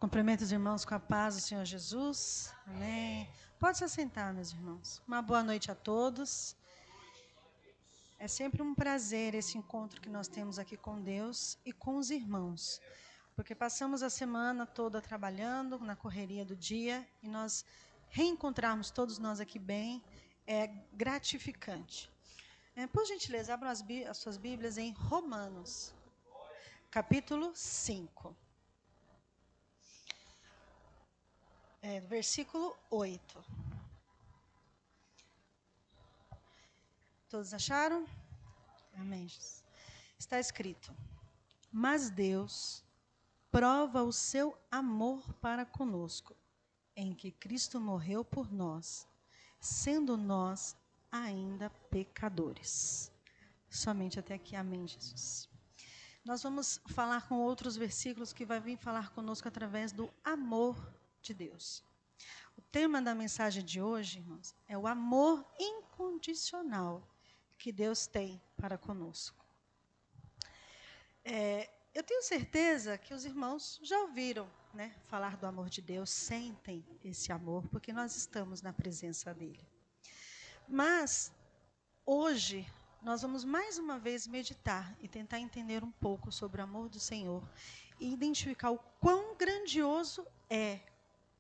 Cumprimento os irmãos com a paz do Senhor Jesus. Amém. Pode se assentar, meus irmãos. Uma boa noite a todos. É sempre um prazer esse encontro que nós temos aqui com Deus e com os irmãos. Porque passamos a semana toda trabalhando na correria do dia e nós reencontrarmos todos nós aqui bem é gratificante. Por gentileza, abram as suas Bíblias em Romanos, capítulo 5. Versículo 8. Todos acharam? Amém. Está escrito: mas Deus prova o seu amor para conosco, em que Cristo morreu por nós, sendo nós ainda pecadores. Somente até aqui. Amém, Jesus. Nós vamos falar com outros versículos que vai vir falar conosco através do amor de Deus. O tema da mensagem de hoje, irmãos, é o amor incondicional que Deus tem para conosco. Eu tenho certeza que os irmãos já ouviram, falar do amor de Deus, sentem esse amor, porque nós estamos na presença dele. Mas, hoje, nós vamos mais uma vez meditar e tentar entender um pouco sobre o amor do Senhor e identificar o quão grandioso é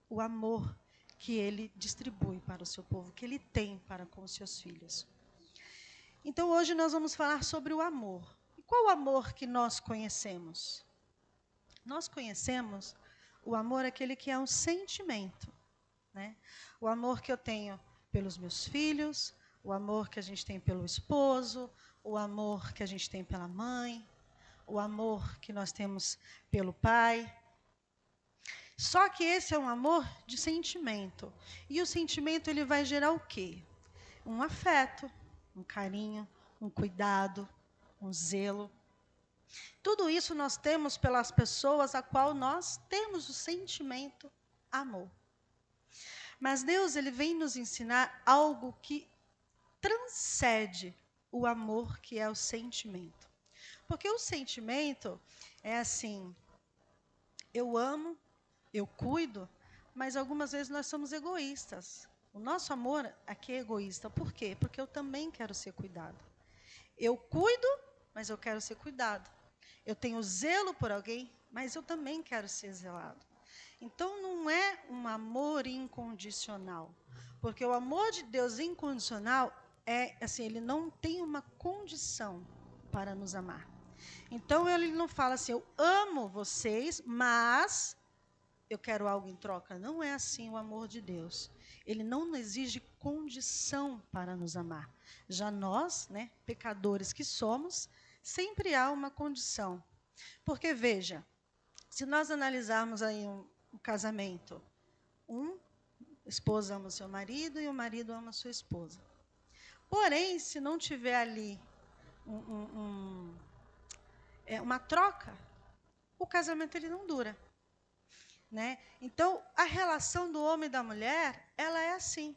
o amor que ele distribui para o seu povo, que ele tem para com os seus filhos. Então, hoje nós vamos falar sobre o amor. E qual o amor que nós conhecemos? Nós conhecemos o amor, aquele que é um sentimento, O amor que eu tenho pelos meus filhos, o amor que a gente tem pelo esposo, o amor que a gente tem pela mãe, o amor que nós temos pelo pai. Só que esse é um amor de sentimento. E o sentimento ele vai gerar o quê? Um afeto, um carinho, um cuidado, um zelo. Tudo isso nós temos pelas pessoas a qual nós temos o sentimento amor. Mas Deus ele vem nos ensinar algo que transcende o amor, que é o sentimento. Porque o sentimento é assim: eu amo, eu cuido, mas algumas vezes nós somos egoístas. O nosso amor aqui é egoísta. Por quê? Porque eu também quero ser cuidado. Eu cuido, mas eu quero ser cuidado. Eu tenho zelo por alguém, mas eu também quero ser zelado. Então, não é um amor incondicional. Porque o amor de Deus incondicional é assim, ele não tem uma condição para nos amar. Então, ele não fala assim: eu amo vocês, mas eu quero algo em troca. Não é assim o amor de Deus. Ele não exige condição para nos amar. Já nós, pecadores que somos, sempre há uma condição. Porque, veja, se nós analisarmos aí um casamento, esposa ama o seu marido e o marido ama a sua esposa. Porém, se não tiver ali uma troca, o casamento ele não dura. Então, a relação do homem e da mulher, ela é assim.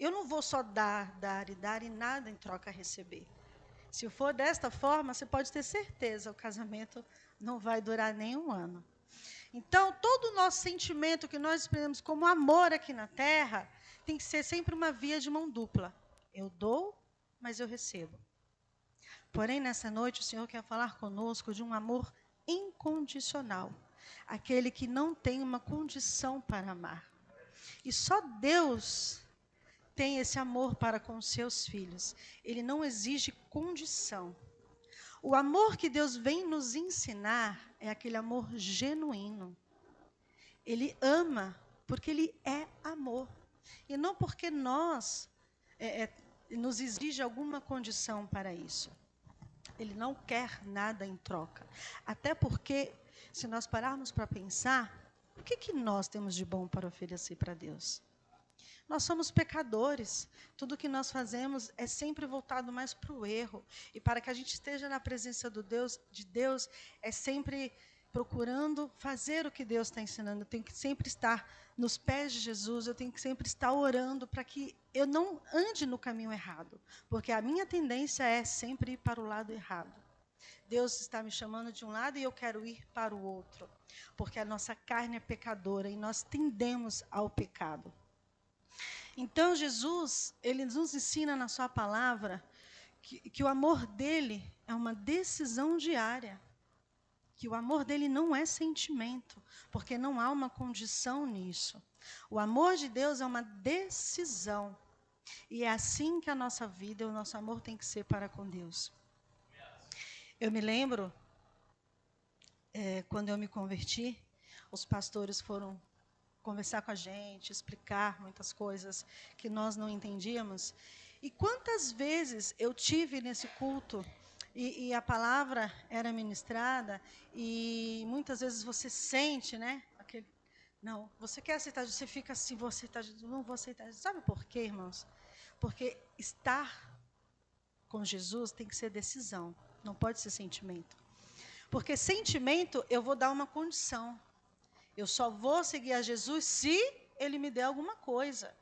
Eu não vou só dar e nada em troca a receber. Se for desta forma, você pode ter certeza, o casamento não vai durar nem um ano. Então, todo o nosso sentimento que nós experimentamos como amor aqui na terra, tem que ser sempre uma via de mão dupla. Eu dou, mas eu recebo. Porém, nessa noite, o Senhor quer falar conosco de um amor incondicional. Aquele que não tem uma condição para amar. E só Deus tem esse amor para com os seus filhos. Ele não exige condição. O amor que Deus vem nos ensinar é aquele amor genuíno. Ele ama porque ele é amor. E não porque nós nos exige alguma condição para isso. Ele não quer nada em troca. Até porque, se nós pararmos para pensar, o que nós temos de bom para oferecer para Deus? Nós somos pecadores. Tudo que nós fazemos é sempre voltado mais para o erro. E para que a gente esteja na presença de Deus, é sempre procurando fazer o que Deus está ensinando. Eu tenho que sempre estar nos pés de Jesus, eu tenho que sempre estar orando para que eu não ande no caminho errado. Porque a minha tendência é sempre ir para o lado errado. Deus está me chamando de um lado e eu quero ir para o outro. Porque a nossa carne é pecadora e nós tendemos ao pecado. Então, Jesus, ele nos ensina na sua palavra que o amor dele é uma decisão diária. Que o amor dele não é sentimento, porque não há uma condição nisso. O amor de Deus é uma decisão. E é assim que a nossa vida, o nosso amor tem que ser para com Deus. Eu me lembro, quando eu me converti, os pastores foram conversar com a gente, explicar muitas coisas que nós não entendíamos. E quantas vezes eu tive nesse culto e a palavra era ministrada e muitas vezes você sente, né? Não, você quer aceitar, você fica assim, vou aceitar, não vou aceitar. Sabe por quê, irmãos? Porque estar com Jesus tem que ser decisão, não pode ser sentimento. Porque sentimento, eu vou dar uma condição. Eu só vou seguir a Jesus se Ele me der alguma coisa.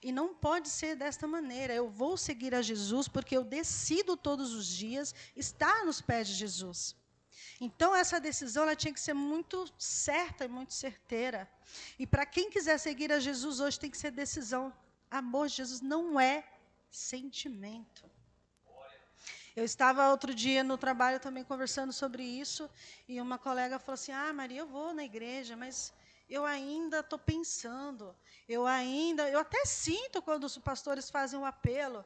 E não pode ser desta maneira. Eu vou seguir a Jesus porque eu decido todos os dias estar nos pés de Jesus. Então, essa decisão ela tinha que ser muito certa e muito certeira. E para quem quiser seguir a Jesus hoje, tem que ser decisão. Amor de Jesus não é sentimento. Eu estava outro dia no trabalho também conversando sobre isso, e uma colega falou assim, Maria, eu vou na igreja, mas eu ainda estou pensando, eu até sinto quando os pastores fazem um apelo.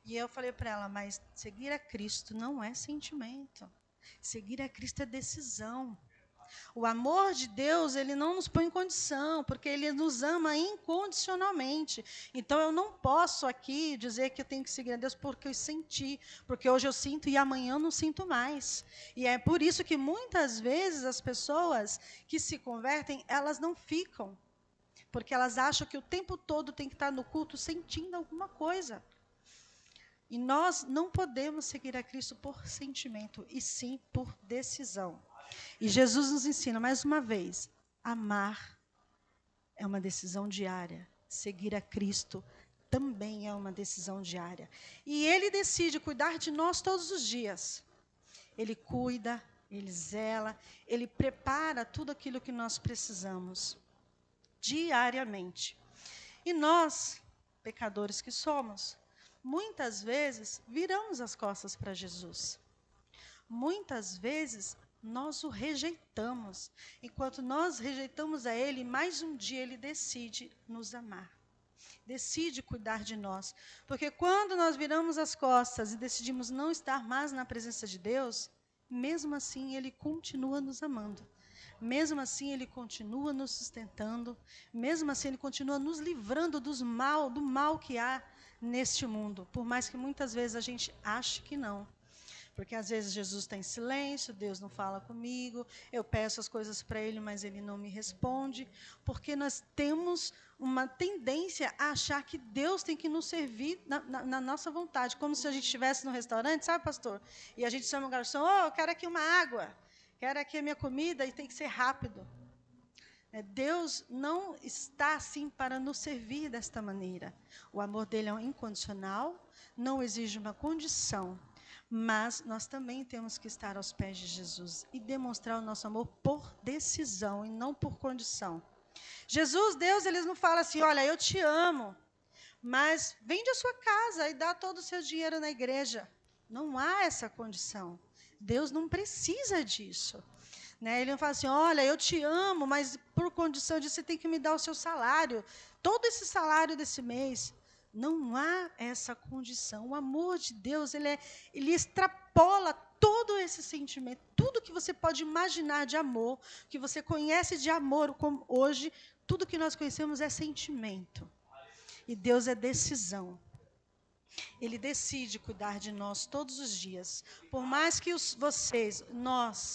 E eu falei para ela, mas seguir a Cristo não é sentimento. Seguir a Cristo é decisão. O amor de Deus, ele não nos põe em condição, porque ele nos ama incondicionalmente. Então, eu não posso aqui dizer que eu tenho que seguir a Deus porque eu senti, porque hoje eu sinto e amanhã eu não sinto mais. E é por isso que muitas vezes as pessoas que se convertem, elas não ficam, porque elas acham que o tempo todo tem que estar no culto sentindo alguma coisa. E nós não podemos seguir a Cristo por sentimento, e sim por decisão. E Jesus nos ensina, mais uma vez, amar é uma decisão diária. Seguir a Cristo também é uma decisão diária. E Ele decide cuidar de nós todos os dias. Ele cuida, Ele zela, Ele prepara tudo aquilo que nós precisamos, diariamente. E nós, pecadores que somos, muitas vezes viramos as costas para Jesus. Muitas vezes nós o rejeitamos. Enquanto nós rejeitamos a Ele, mais um dia Ele decide nos amar. Decide cuidar de nós. Porque quando nós viramos as costas e decidimos não estar mais na presença de Deus, mesmo assim Ele continua nos amando. Mesmo assim Ele continua nos sustentando. Mesmo assim Ele continua nos livrando do mal que há neste mundo. Por mais que muitas vezes a gente ache que não. Porque às vezes Jesus está em silêncio, Deus não fala comigo, eu peço as coisas para Ele, mas Ele não me responde. Porque nós temos uma tendência a achar que Deus tem que nos servir na nossa vontade. Como se a gente estivesse no restaurante, sabe, pastor? E a gente chama o garçom, eu quero aqui uma água, quero aqui a minha comida, e tem que ser rápido. Deus não está assim para nos servir desta maneira. O amor dele é incondicional, não exige uma condição. Mas nós também temos que estar aos pés de Jesus e demonstrar o nosso amor por decisão e não por condição. Jesus, Deus, eles não falam assim, olha, eu te amo, mas vende a sua casa e dá todo o seu dinheiro na igreja. Não há essa condição. Deus não precisa disso. Ele não fala assim, olha, eu te amo, mas por condição de você tem que me dar o seu salário, todo esse salário desse mês. Não há essa condição. O amor de Deus, ele extrapola todo esse sentimento, tudo que você pode imaginar de amor, que você conhece de amor, como hoje, tudo que nós conhecemos é sentimento. E Deus é decisão. Ele decide cuidar de nós todos os dias. Por mais que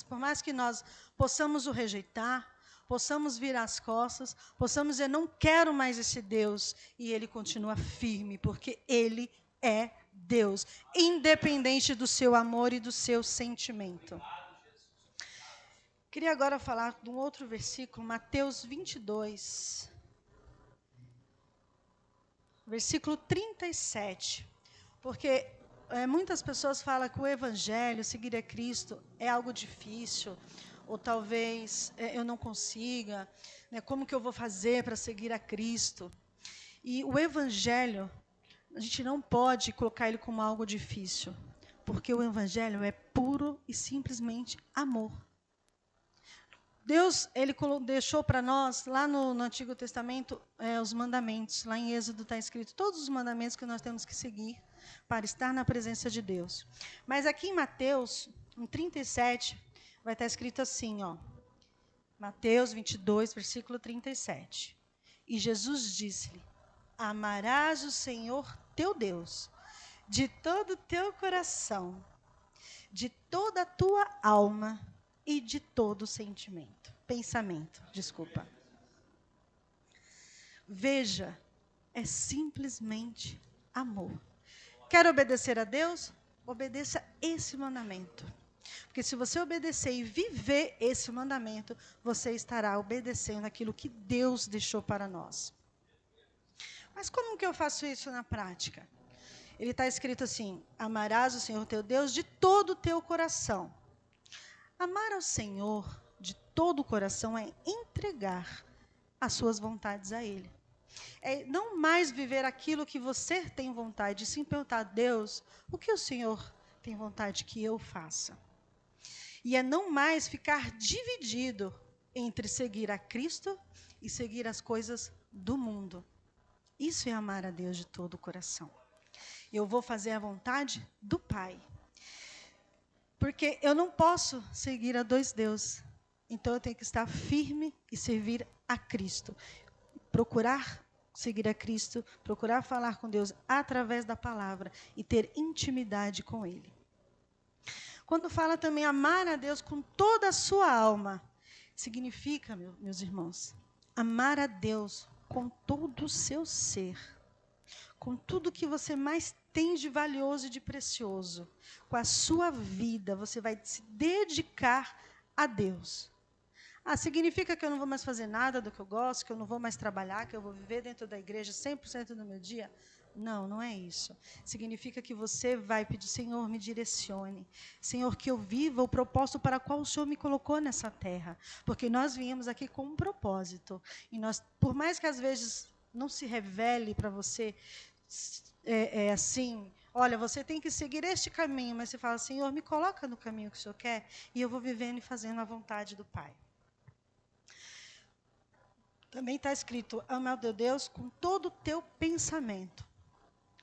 por mais que nós possamos o rejeitar, possamos virar as costas, possamos dizer, não quero mais esse Deus, e Ele continua firme, porque Ele é Deus, independente do seu amor e do seu sentimento. Queria agora falar de um outro versículo, Mateus 22, versículo 37, porque muitas pessoas falam que o Evangelho, seguir a Cristo, é algo difícil, ou talvez eu não consiga, né? Como que eu vou fazer para seguir a Cristo? E o Evangelho, a gente não pode colocar ele como algo difícil, porque o Evangelho é puro e simplesmente amor. Deus, ele deixou para nós, lá no Antigo Testamento, os mandamentos. Lá em Êxodo está escrito todos os mandamentos que nós temos que seguir para estar na presença de Deus. Mas aqui em Mateus, em 37, vai estar escrito assim, ó, Mateus 22, versículo 37. E Jesus disse-lhe: amarás o Senhor teu Deus de todo o teu coração, de toda a tua alma e de todo o pensamento. Veja, é simplesmente amor. Quer obedecer a Deus? Obedeça esse mandamento. Porque se você obedecer e viver esse mandamento, você estará obedecendo aquilo que Deus deixou para nós. Mas como que eu faço isso na prática? Ele está escrito assim: amarás o Senhor teu Deus de todo o teu coração. Amar ao Senhor de todo o coração é entregar as suas vontades a Ele. É não mais viver aquilo que você tem vontade, sim perguntar a Deus, o que o Senhor tem vontade que eu faça? E é não mais ficar dividido entre seguir a Cristo e seguir as coisas do mundo. Isso é amar a Deus de todo o coração. Eu vou fazer a vontade do Pai. Porque eu não posso seguir a dois deuses. Então eu tenho que estar firme e servir a Cristo. Procurar seguir a Cristo, procurar falar com Deus através da palavra e ter intimidade com Ele. Quando fala também amar a Deus com toda a sua alma, significa, meus irmãos, amar a Deus com todo o seu ser. Com tudo que você mais tem de valioso e de precioso, com a sua vida, você vai se dedicar a Deus. Significa que eu não vou mais fazer nada do que eu gosto, que eu não vou mais trabalhar, que eu vou viver dentro da igreja 100% do meu dia? Não, não é isso. Significa que você vai pedir: Senhor, me direcione. Senhor, que eu viva o propósito para o qual o Senhor me colocou nessa terra. Porque nós viemos aqui com um propósito. E nós, por mais que às vezes não se revele para você, assim, olha, você tem que seguir este caminho, mas você fala: Senhor, me coloca no caminho que o Senhor quer, e eu vou vivendo e fazendo a vontade do Pai. Também está escrito: ama o teu Deus com todo o teu pensamento.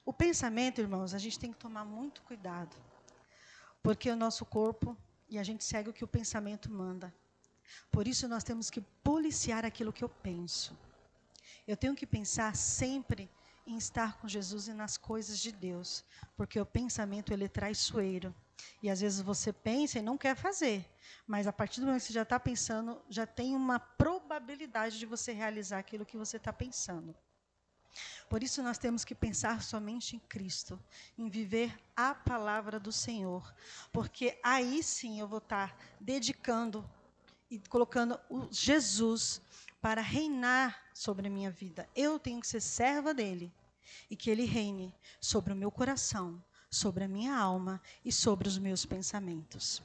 O pensamento, irmãos, a gente tem que tomar muito cuidado, porque o nosso corpo, e a gente segue o que o pensamento manda. Por isso nós temos que policiar aquilo que eu penso. Eu tenho que pensar sempre em estar com Jesus e nas coisas de Deus, porque o pensamento, ele é traiçoeiro. E às vezes você pensa e não quer fazer, mas a partir do momento que você já está pensando, já tem uma probabilidade de você realizar aquilo que você está pensando. Por isso nós temos que pensar somente em Cristo, em viver a palavra do Senhor, porque aí sim eu vou estar dedicando e colocando o Jesus para reinar sobre a minha vida. Eu tenho que ser serva dele e que ele reine sobre o meu coração, sobre a minha alma e sobre os meus pensamentos.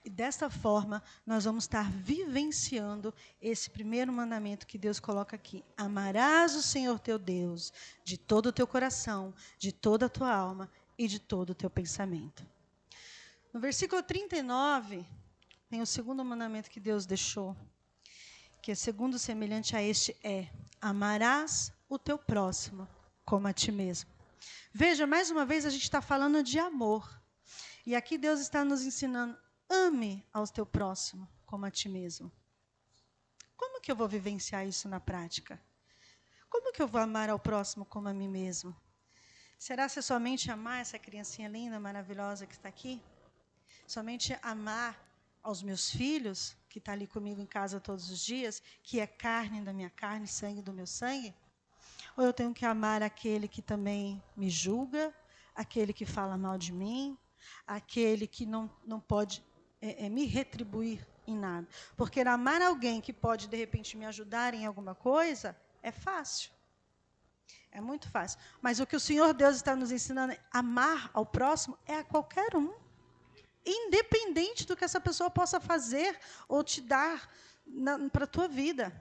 E desta forma, nós vamos estar vivenciando esse primeiro mandamento que Deus coloca aqui. Amarás o Senhor teu Deus de todo o teu coração, de toda a tua alma e de todo o teu pensamento. No versículo 39, tem o segundo mandamento que Deus deixou, que é segundo semelhante a este amarás o teu próximo como a ti mesmo. Veja, mais uma vez a gente está falando de amor. E aqui Deus está nos ensinando: ame ao teu próximo como a ti mesmo. Como que eu vou vivenciar isso na prática? Como que eu vou amar ao próximo como a mim mesmo? Será que é somente amar essa criancinha linda, maravilhosa que está aqui? Somente amar aos meus filhos, que está ali comigo em casa todos os dias, que é carne da minha carne, sangue do meu sangue? Ou eu tenho que amar aquele que também me julga, aquele que fala mal de mim, aquele que não pode me retribuir em nada? Porque amar alguém que pode, de repente, me ajudar em alguma coisa, é fácil. É muito fácil. Mas o que o Senhor Deus está nos ensinando é amar ao próximo é a qualquer um. Independente do que essa pessoa possa fazer ou te dar para a tua vida.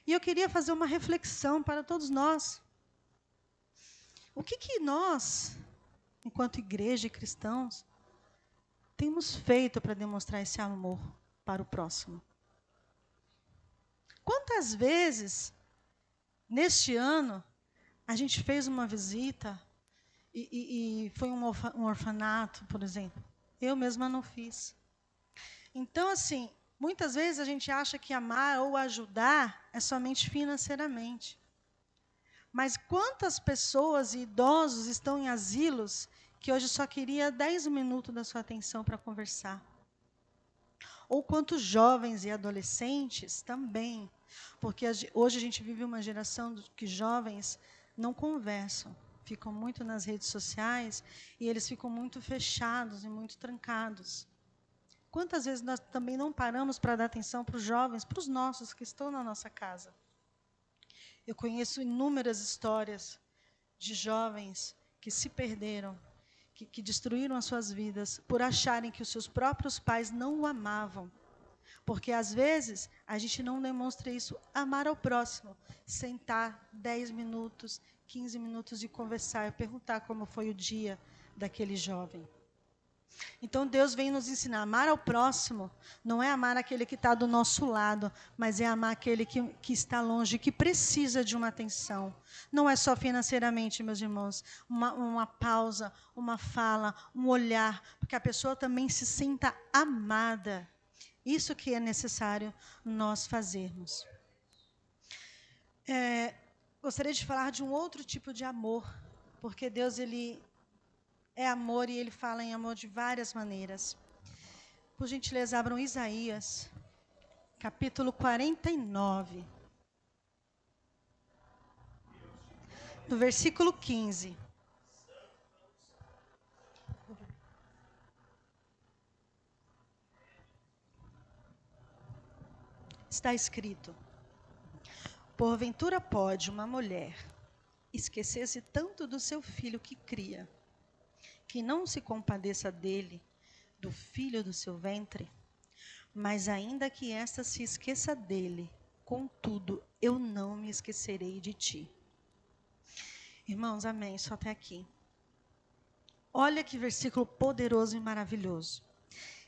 E eu queria fazer uma reflexão para todos nós. O que nós, enquanto igreja e cristãos, temos feito para demonstrar esse amor para o próximo? Quantas vezes, neste ano, a gente fez uma visita e foi um orfanato, por exemplo? Eu mesma não fiz. Então, assim, muitas vezes a gente acha que amar ou ajudar é somente financeiramente. Mas quantas pessoas e idosos estão em asilos que hoje só queria 10 minutos da sua atenção para conversar? Ou quantos jovens e adolescentes também, porque hoje a gente vive uma geração que jovens não conversam, ficam muito nas redes sociais e eles ficam muito fechados e muito trancados. Quantas vezes nós também não paramos para dar atenção para os jovens, para os nossos que estão na nossa casa? Eu conheço inúmeras histórias de jovens que se perderam, que destruíram as suas vidas por acharem que os seus próprios pais não o amavam. Porque, às vezes, a gente não demonstra isso, amar ao próximo. Sentar 10 minutos, 15 minutos e conversar, e perguntar como foi o dia daquele jovem. Então, Deus vem nos ensinar. Amar ao próximo não é amar aquele que está do nosso lado, mas é amar aquele que está longe, que precisa de uma atenção. Não é só financeiramente, meus irmãos. Uma pausa, uma fala, um olhar, porque a pessoa também se sinta amada. Isso que é necessário nós fazermos. Gostaria de falar de um outro tipo de amor, porque Deus, Ele é amor e Ele fala em amor de várias maneiras. Por gentileza, abram Isaías, capítulo 49, no versículo 15. Está escrito: porventura pode uma mulher esquecer-se tanto do seu filho que cria, que não se compadeça dele, do filho do seu ventre? Mas ainda que esta se esqueça dele, contudo, eu não me esquecerei de ti. Irmãos, amém, só até aqui. Olha que versículo poderoso e maravilhoso.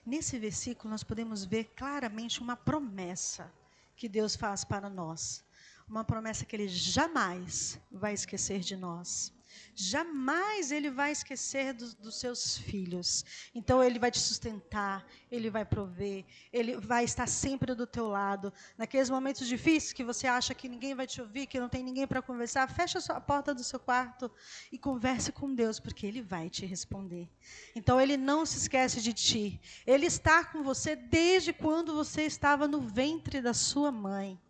Nesse versículo nós podemos ver claramente uma promessa que Deus faz para nós. Uma promessa que Ele jamais vai esquecer de nós. Jamais Ele vai esquecer dos seus filhos. Então Ele vai te sustentar, Ele vai prover, Ele vai estar sempre do teu lado. Naqueles momentos difíceis que você acha que ninguém vai te ouvir, que não tem ninguém para conversar, fecha a porta do seu quarto e converse com Deus, porque Ele vai te responder. Então Ele não se esquece de ti. Ele está com você desde quando você estava no ventre da sua mãe.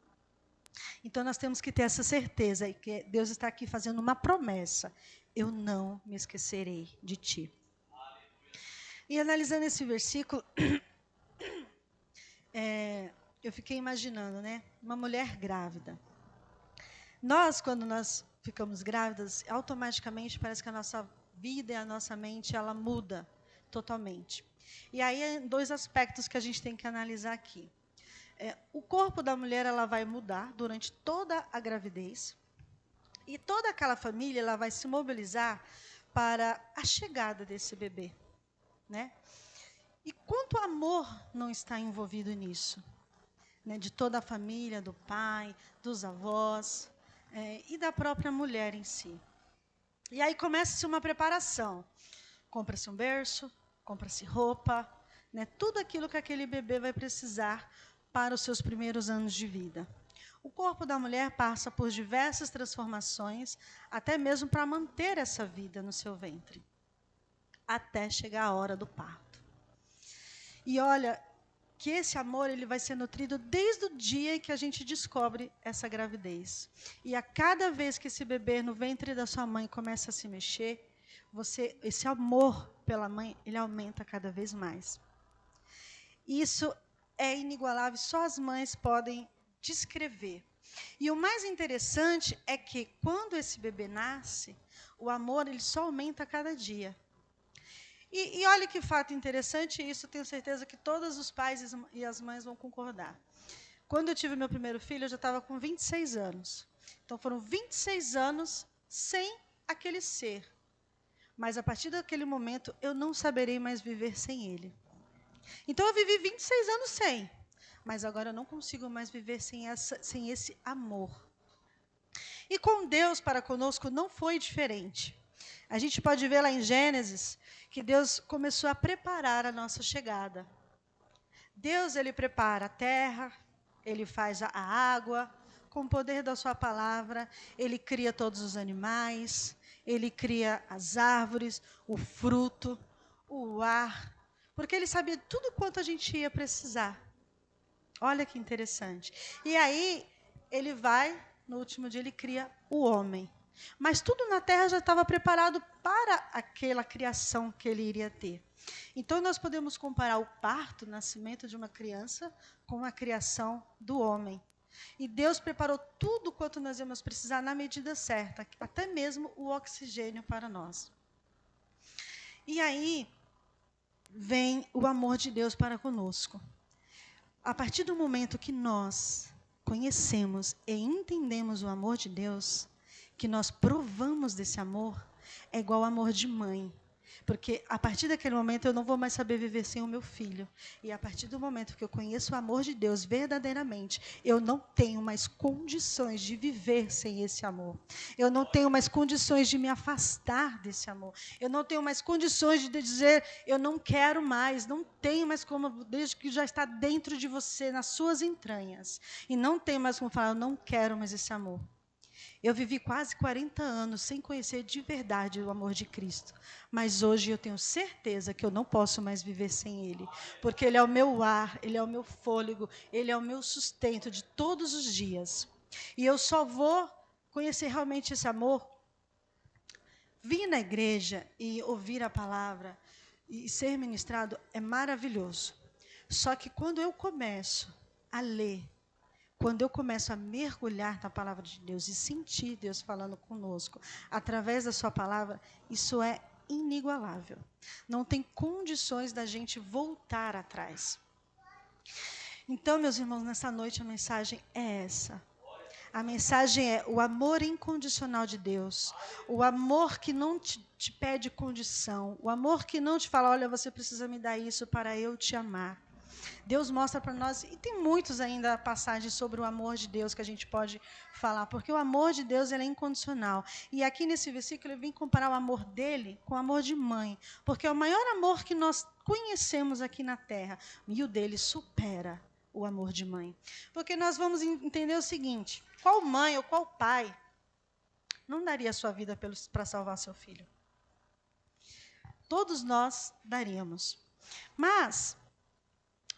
Então, nós temos que ter essa certeza, e que Deus está aqui fazendo uma promessa. Eu não me esquecerei de ti. E analisando esse versículo, eu fiquei imaginando, né? Uma mulher grávida. Quando nós ficamos grávidas, automaticamente parece que a nossa vida e a nossa mente, ela muda totalmente. E aí, 2 aspectos que a gente tem que analisar aqui. O corpo da mulher, ela vai mudar durante toda a gravidez, e toda aquela família, ela vai se mobilizar para a chegada desse bebê, né? E quanto amor não está envolvido nisso, né? De toda a família, do pai, dos avós, e da própria mulher em si. E aí começa-se uma preparação. Compra-se um berço, compra-se roupa, né? Tudo aquilo que aquele bebê vai precisar para os seus primeiros anos de vida. O corpo da mulher passa por diversas transformações, até mesmo para manter essa vida no seu ventre, até chegar a hora do parto. E olha, que esse amor ele vai ser nutrido desde o dia em que a gente descobre essa gravidez. E a cada vez que esse bebê no ventre da sua mãe começa a se mexer, esse amor pela mãe, ele aumenta cada vez mais. Isso é inigualável, só as mães podem descrever. E o mais interessante é que quando esse bebê nasce, o amor ele só aumenta a cada dia. E olha que fato interessante, e isso eu tenho certeza que todos os pais e as mães vão concordar. Quando eu tive meu primeiro filho, eu já estava com 26 anos. Então foram 26 anos sem aquele ser. Mas a partir daquele momento, eu não saberei mais viver sem ele. Então eu vivi 26 anos sem. Mas agora eu não consigo mais viver sem esse amor. E com Deus para conosco não foi diferente. A gente pode ver lá em Gênesis que Deus começou a preparar a nossa chegada. Deus, ele prepara a terra, ele faz a água, com o poder da sua palavra, ele cria todos os animais, ele cria as árvores, o fruto, o ar, porque ele sabia tudo quanto a gente ia precisar. Olha que interessante. E aí, ele vai, no último dia, ele cria o homem. Mas tudo na terra já estava preparado para aquela criação que ele iria ter. Então, nós podemos comparar o parto, o nascimento de uma criança, com a criação do homem. E Deus preparou tudo quanto nós íamos precisar na medida certa, até mesmo o oxigênio para nós. E aí, vem o amor de Deus para conosco. A partir do momento que nós conhecemos e entendemos o amor de Deus, que nós provamos desse amor, é igual ao amor de mãe. Porque a partir daquele momento eu não vou mais saber viver sem o meu filho. E a partir do momento que eu conheço o amor de Deus verdadeiramente, eu não tenho mais condições de viver sem esse amor. Eu não tenho mais condições de me afastar desse amor. Eu não tenho mais condições de dizer, eu não quero mais, não tenho mais como, desde que já está dentro de você, nas suas entranhas. E não tenho mais como falar, eu não quero mais esse amor. Eu vivi quase 40 anos sem conhecer de verdade o amor de Cristo. Mas hoje eu tenho certeza que eu não posso mais viver sem Ele. Porque Ele é o meu ar, Ele é o meu fôlego, Ele é o meu sustento de todos os dias. E eu só vou conhecer realmente esse amor, vir na igreja e ouvir a palavra e ser ministrado é maravilhoso. Só que quando eu começo a ler, quando eu começo a mergulhar na palavra de Deus e sentir Deus falando conosco, através da sua palavra, isso é inigualável. Não tem condições da gente voltar atrás. Então, meus irmãos, nessa noite a mensagem é essa. A mensagem é o amor incondicional de Deus. O amor que não te pede condição. O amor que não te fala, olha, você precisa me dar isso para eu te amar. Deus mostra para nós, e tem muitos ainda passagens sobre o amor de Deus que a gente pode falar, porque o amor de Deus ele é incondicional. E aqui nesse versículo ele vem comparar o amor dele com o amor de mãe, porque é o maior amor que nós conhecemos aqui na terra, e o dele supera o amor de mãe. Porque nós vamos entender o seguinte, qual mãe ou qual pai não daria a sua vida para salvar seu filho? Todos nós daríamos. Mas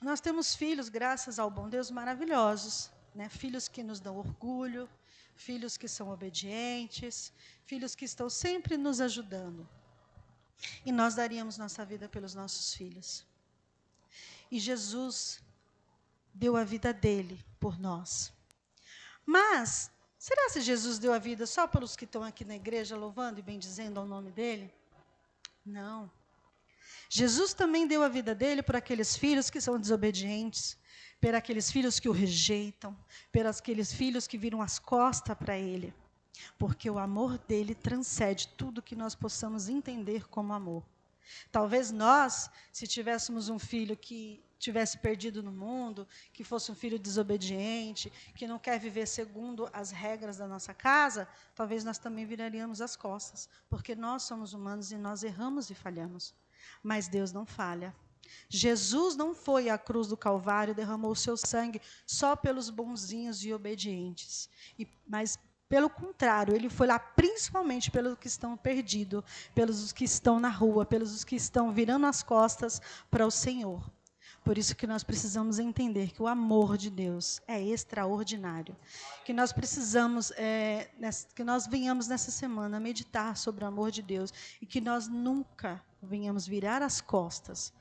nós temos filhos, graças ao bom Deus, maravilhosos, né? Filhos que nos dão orgulho, filhos que são obedientes, filhos que estão sempre nos ajudando. E nós daríamos nossa vida pelos nossos filhos. E Jesus deu a vida dele por nós. Mas, será que Jesus deu a vida só pelos que estão aqui na igreja louvando e bendizendo ao nome dele? Não. Jesus também deu a vida dele por aqueles filhos que são desobedientes, por aqueles filhos que o rejeitam, por aqueles filhos que viram as costas para ele. Porque o amor dele transcende tudo que nós possamos entender como amor. Talvez nós, se tivéssemos um filho que tivesse perdido no mundo, que fosse um filho desobediente, que não quer viver segundo as regras da nossa casa, talvez nós também viraríamos as costas, porque nós somos humanos e nós erramos e falhamos. Mas Deus não falha. Jesus não foi à cruz do Calvário, derramou o seu sangue só pelos bonzinhos e obedientes. Mas, pelo contrário, ele foi lá principalmente pelos que estão perdidos, pelos que estão na rua, pelos que estão virando as costas para o Senhor. Por isso que nós precisamos entender que o amor de Deus é extraordinário. Que nós precisamos, que nós venhamos nessa semana meditar sobre o amor de Deus e que nós nunca venhamos virar as costas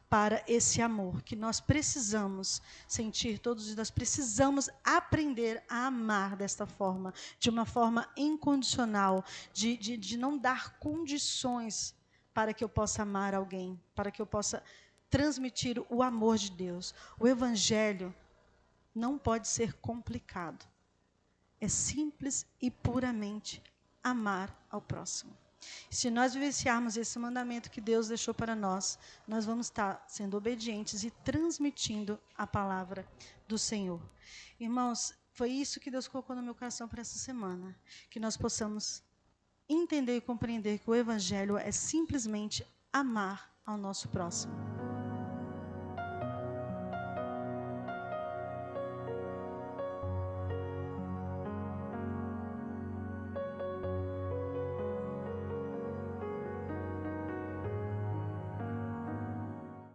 para esse amor que nós precisamos sentir todos os dias. Nós precisamos aprender a amar desta forma, de uma forma incondicional, de não dar condições para que eu possa amar alguém, para que eu possa transmitir o amor de Deus. O Evangelho não pode ser complicado. É simples e puramente amar ao próximo. Se nós vivenciarmos esse mandamento que Deus deixou para nós, nós vamos estar sendo obedientes e transmitindo a palavra do Senhor. Irmãos, foi isso que Deus colocou no meu coração para essa semana. Que nós possamos entender e compreender que o Evangelho é simplesmente amar ao nosso próximo.